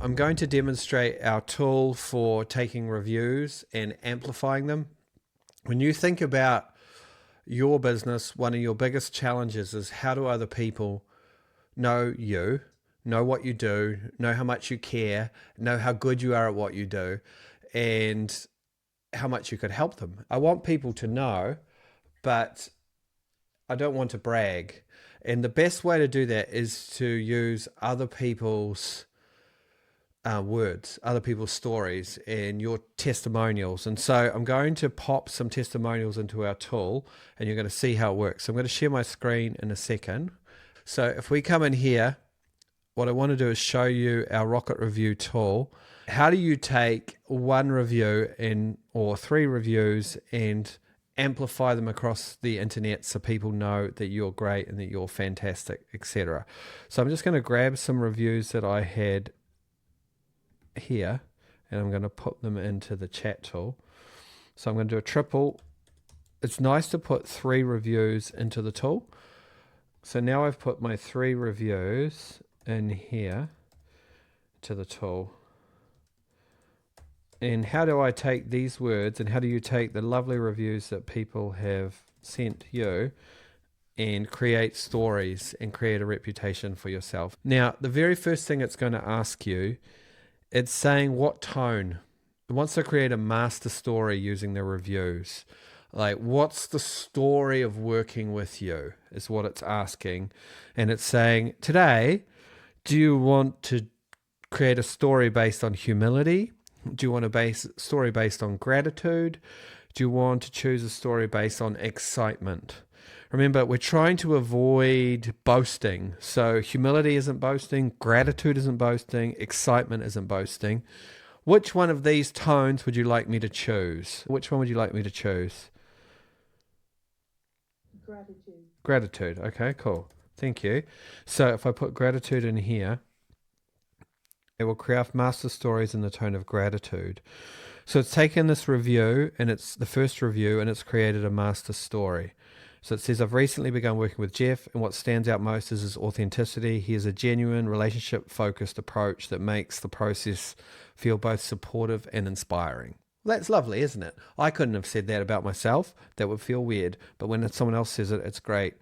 I'm going to demonstrate our tool for taking reviews and amplifying them. When you think about your business, one of your biggest challenges is how do other people know you, know what you do, know how much you care, know how good you are at what you do, and how much you could help them. I want people to know, but I don't want to brag. And the best way to do that is to use other people's words, other people's stories, and your testimonials. And so I'm going to pop some testimonials into our tool, and you're going to see how it works. So I'm going to share my screen in a second. So if we come in here, what I want to do is show you our Rocket Review tool. How do you take one review or 3 reviews and amplify them across the internet so people know that you're great and that you're fantastic, etc. So I'm just going to grab some reviews that I had here, and I'm going to put them into the chat tool. So I'm going to do a triple. It's nice to put 3 reviews into the tool. So now I've put my 3 reviews in here to the tool. And how do I take these words, and how do you take the lovely reviews that people have sent you and create stories and create a reputation for yourself? Now, the very first thing it's going to ask you, it's saying what tone. It wants to create a master story using the reviews. Like, what's the story of working with you is what it's asking. And it's saying, today, do you want to create a story based on humility? Do you want to base a story based on gratitude? Do you want to choose a story based on excitement? Remember, we're trying to avoid boasting. So humility isn't boasting, gratitude isn't boasting, excitement isn't boasting. Which one of these tones would you like me to choose? Which one would you like me to choose? Gratitude. Gratitude. Okay, cool. Thank you. So if I put gratitude in here, it will craft master stories in the tone of gratitude. So it's taken this review, and it's the first review, and it's created a master story. So it says, I've recently begun working with Jeff, and what stands out most is his authenticity. He has a genuine, relationship-focused approach that makes the process feel both supportive and inspiring. Well, that's lovely, isn't it? I couldn't have said that about myself. That would feel weird. But when someone else says it, it's great.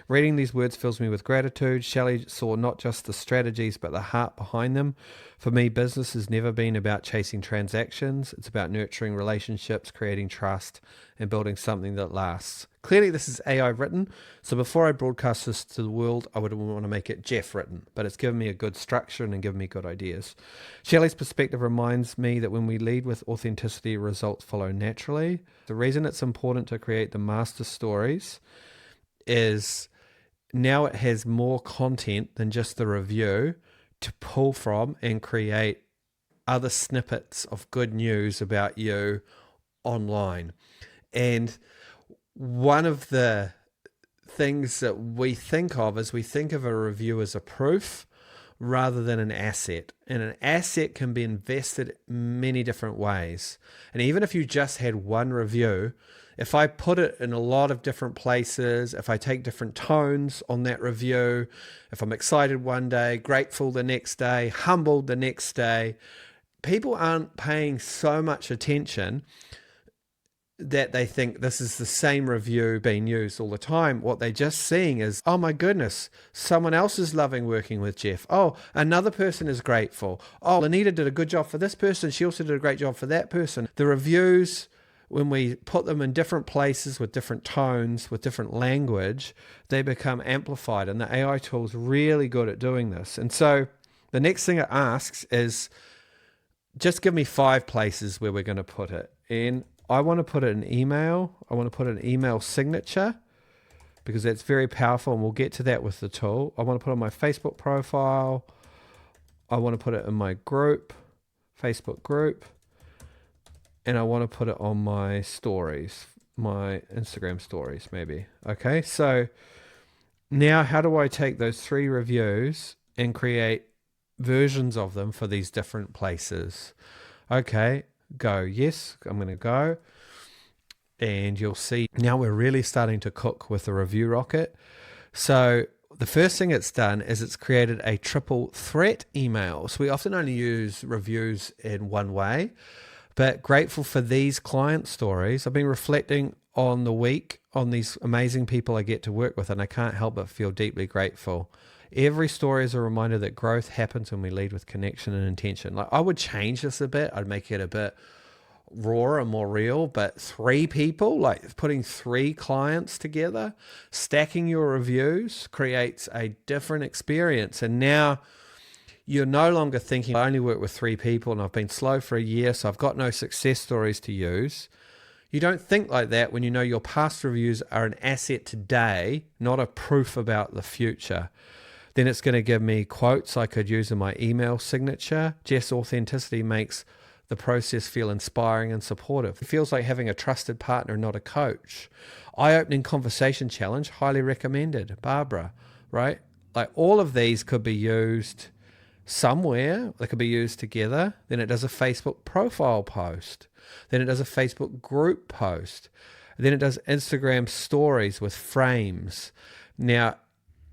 Reading these words fills me with gratitude. Shelley saw not just the strategies, but the heart behind them. For me, business has never been about chasing transactions. It's about nurturing relationships, creating trust, and building something that lasts. Clearly, this is AI written, so before I broadcast this to the world, I would want to make it Jeff written, but it's given me a good structure and given me good ideas. Shelley's perspective reminds me that when we lead with authenticity, results follow naturally. The reason it's important to create the master stories is now it has more content than just the review to pull from and create other snippets of good news about you online. And one of the things that we think of is we think of a review as a proof rather than an asset. And an asset can be invested many different ways. And even if you just had one review, if I put it in a lot of different places, if I take different tones on that review, if I'm excited one day, grateful the next day, humbled the next day, people aren't paying so much attention that they think this is the same review being used all the time. What they're just seeing is, oh my goodness, someone else is loving working with Jeff. Oh, another person is grateful. Oh, Anita did a good job for this person. She also did a great job for that person. The reviews, when we put them in different places with different tones, with different language, they become amplified. And the AI tool is really good at doing this. And so the next thing it asks is, just give me 5 places where we're going to put it. And I want to put it in email. I want to put an email signature because that's very powerful, and we'll get to that with the tool. I want to put it on my Facebook profile. I want to put it in my group, Facebook group, and I want to put it on my stories, my Instagram stories maybe. Okay, so now how do I take those 3 reviews and create versions of them for these different places? Okay, go. Yes, I'm going to go. And you'll see now we're really starting to cook with the review rocket. So The first thing it's done is it's created a triple threat email. So we often only use reviews in one way, but grateful for these client stories. I've been reflecting on the week on these amazing people I get to work with, and I can't help but feel deeply grateful. Every story is a reminder that growth happens when we lead with connection and intention. Like, I would change this a bit. I'd make it a bit raw and more real, but 3 people, like putting 3 clients together, stacking your reviews creates a different experience. And now you're no longer thinking, I only work with 3 people and I've been slow for a year, so I've got no success stories to use. You don't think like that when you know your past reviews are an asset today, not a proof about the future. Then it's going to give me quotes I could use in my email signature. Jeff's authenticity makes the process feel inspiring and supportive. It feels like having a trusted partner, not a coach. Eye-opening conversation challenge, highly recommended. Barbara, right? Like, all of these could be used somewhere. They could be used together. Then it does a Facebook profile post. Then it does a Facebook group post. Then it does Instagram stories with frames. Now,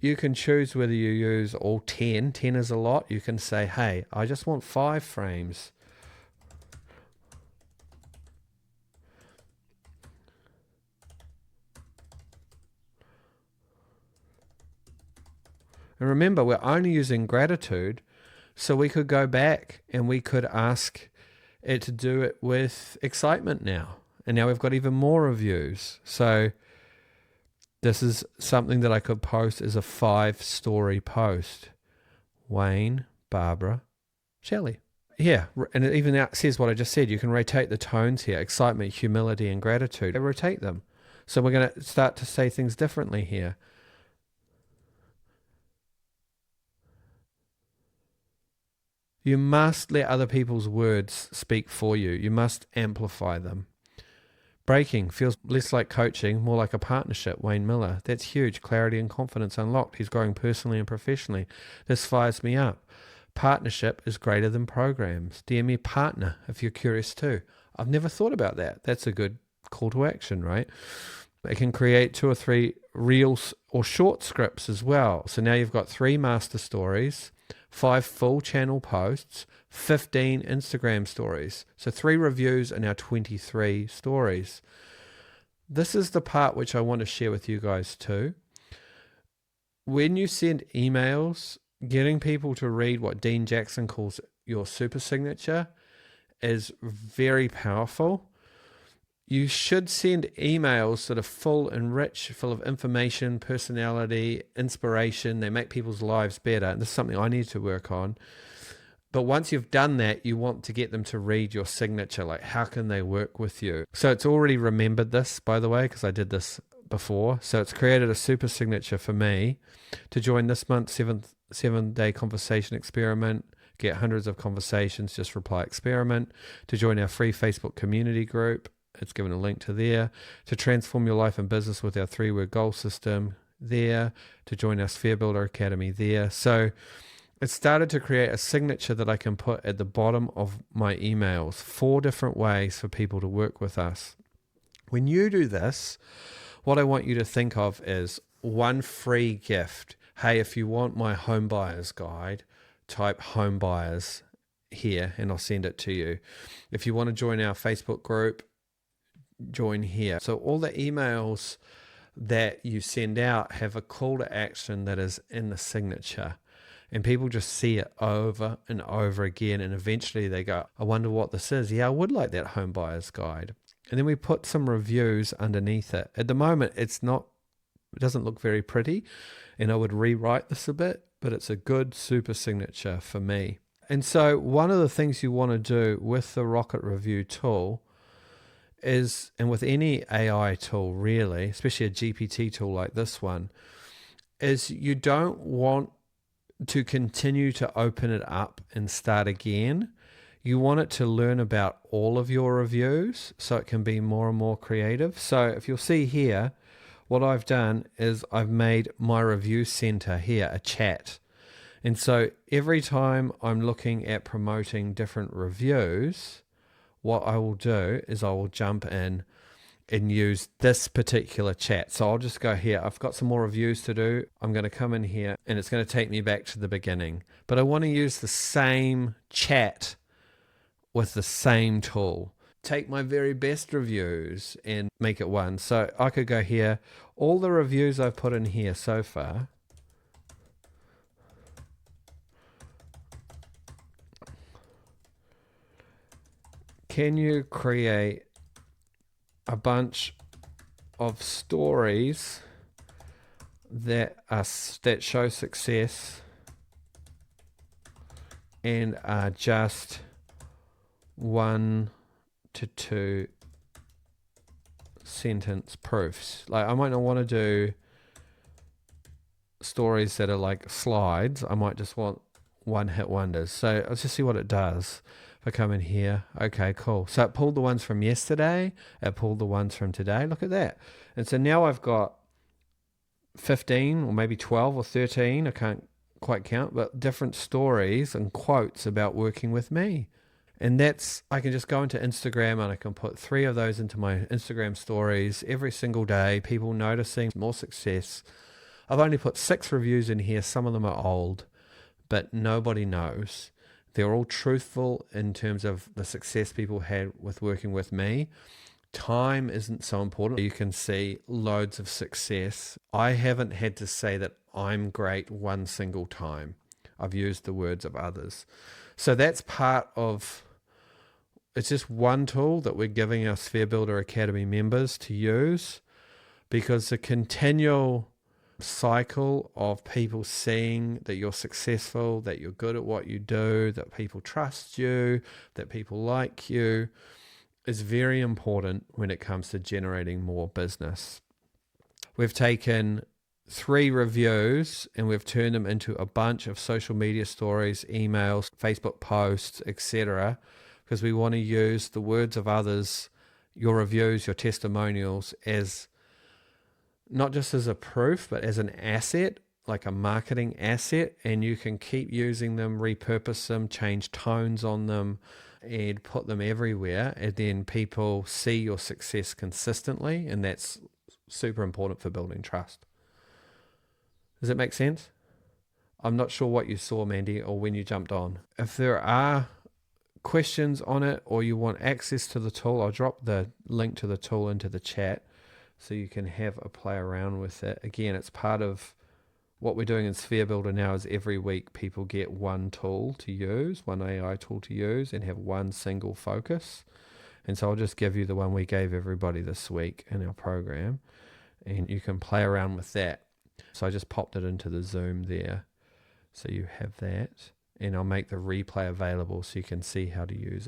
you can choose whether you use all 10. 10 is a lot. You can say, hey, I just want 5 frames. And remember, we're only using gratitude, so we could go back and we could ask it to do it with excitement now. And now we've got even more reviews. So this is something that I could post as a 5-story post. Wayne, Barbara, Shelley. Yeah, and it even says what I just said. You can rotate the tones here: excitement, humility, and gratitude. Rotate them. So we're going to start to say things differently here. You must let other people's words speak for you. You must amplify them. Breaking feels less like coaching, more like a partnership. Wayne Miller. That's huge. Clarity and confidence unlocked. He's growing personally and professionally. This fires me up. Partnership is greater than programs. DM me partner if you're curious too. I've never thought about that. That's a good call to action, right? It can create 2 or 3 reels or short scripts as well. So now you've got 3 master stories, 5 full channel posts, 15 Instagram stories. So 3 reviews are now 23 stories. This is the part which I want to share with you guys too. When you send emails, getting people to read what Dean Jackson calls your super signature is very powerful. You should send emails that are full and rich, full of information, personality, inspiration. They make people's lives better. And this is something I need to work on. But once you've done that, you want to get them to read your signature. Like, how can they work with you? So it's already remembered this, by the way, because I did this before. So it's created a super signature for me to join this month's 7-day conversation experiment. Get hundreds of conversations, just reply experiment. To join our free Facebook community group. It's given a link to there. To transform your life and business with our 3-word goal system there. To join our Sphere Builder Academy there. So it started to create a signature that I can put at the bottom of my emails. 4 different ways for people to work with us. When you do this, what I want you to think of is 1 free gift. Hey, if you want my home buyers guide, type home buyers here and I'll send it to you. If you want to join our Facebook group, join here. So all the emails that you send out have a call to action that is in the signature, and people just see it over and over again, and eventually they go, I wonder what this is. Yeah, I would like that home buyer's guide. And then we put some reviews underneath it. At the moment, it doesn't look very pretty, and I would rewrite this a bit, but it's a good super signature for me. And so one of the things you want to do with the Rocket Review tool is, and with any AI tool really, especially a GPT tool like this one, is you don't want to continue to open it up and start again. You want it to learn about all of your reviews so it can be more and more creative. So if you'll see here, what I've done is I've made my review center here a chat. And so every time I'm looking at promoting different reviews, what I will do is I will jump in and use this particular chat. So I'll just go here. I've got some more reviews to do. I'm going to come in here and it's going to take me back to the beginning. But I want to use the same chat with the same tool. Take my very best reviews and make it one. So I could go here. All the reviews I've put in here so far. Can you create a bunch of stories that show success and are just 1 to 2 sentence proofs? Like, I might not want to do stories that are like slides. I might just want one hit wonders. So let's just see what it does. If I come in here, okay, cool. So it pulled the ones from yesterday, it pulled the ones from today. Look at that. And so now I've got 15 or maybe 12 or 13, I can't quite count, but different stories and quotes about working with me. And that's, I can just go into Instagram and I can put 3 of those into my Instagram stories every single day, people noticing more success. I've only put 6 reviews in here. Some of them are old, but nobody knows. They're all truthful in terms of the success people had with working with me. Time isn't so important. You can see loads of success. I haven't had to say that I'm great one single time. I've used the words of others. So that's part of, it's just one tool that we're giving our Sphere Builder Academy members to use, because the continual cycle of people seeing that you're successful, that you're good at what you do, that people trust you, that people like you, is very important when it comes to generating more business. We've taken 3 reviews and we've turned them into a bunch of social media stories, emails, Facebook posts, etc., because we want to use the words of others, your reviews, your testimonials, as not just as a proof, but as an asset, like a marketing asset, and you can keep using them, repurpose them, change tones on them, and put them everywhere, and then people see your success consistently, and that's super important for building trust. Does it make sense? I'm not sure what you saw, Mandy, or when you jumped on. If there are questions on it or you want access to the tool, I'll drop the link to the tool into the chat, so you can have a play around with it. Again, it's part of what we're doing in Sphere Builder now, is every week people get one tool to use, one AI tool to use, and have one single focus. And so I'll just give you the one we gave everybody this week in our program, and you can play around with that. So I just popped it into the Zoom there, so you have that, and I'll make the replay available so you can see how to use it.